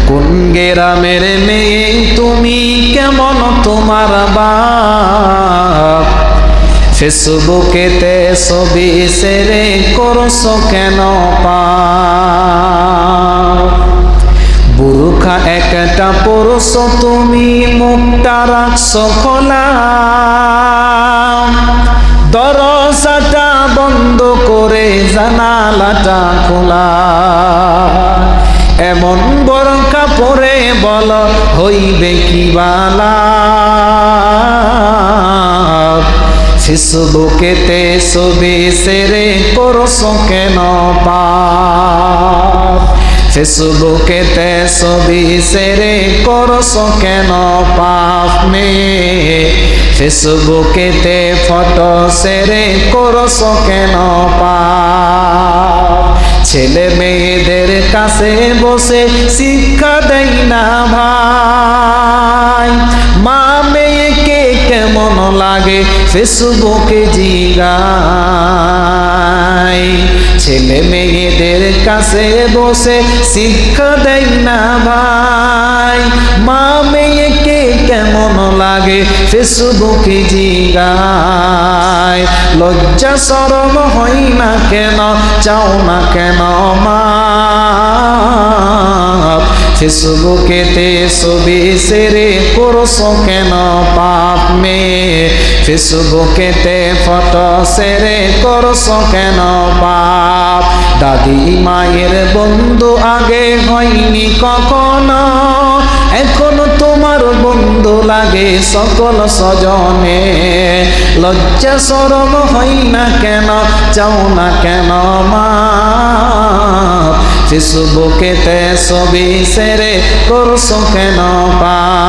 কোন গ্রামের মেয়ে তুমি, কেমন তোমার বাপ? ফেসবুকেতে ছবি ছেড়ে করছো কেন পাপ? বুরখা একটা পরছো তুমি, মুখটা রাখছো খোলা, দরজাটা বন্ধ করে জানালাটা খোলা। এমন বোরকা পরে বল হইবে কি বালা? ফেসবুকেতে ছবি ছেড়ে করছো কেন পাপ? ফেসবুকেতে ছবি ছেড়ে করছো কেন পাপ মেয়ে? ফেসবুকেতে ফটো ছেড়ে করছো কেন পাপ? ছেলে মেয়েদের কাছে বসে শিক্ষা দেয় না ভাই, মা মেয়েকে কেমন লাগে ফেসবুকে জিগায়। ছেলে মেয়েদের কাছে বসে শিক্ষা দেয় না ভাই, মা মেয়েকে কেমন লাগে ফেসবুকে জিগায়। লজ্জা শরম হয় না কেন, চাও না কেন মা? ফেসবুকেতে ছবি ছেড়ে করছো কেন পাপ মেয়ে? ফেসবুকেতে ফটো ছেড়ে করছো কেন পাপ? দাদি মায়ের বন্ধু আগে হয়নি কখনো, এখন তোমার বন্ধু লাগে সকল স্বজনে। লজ্জা শরম হয় না কেন, চাও না কেন মা? ফেসবুকেতে ছবি ছেড়ে করছো কেন পাপ?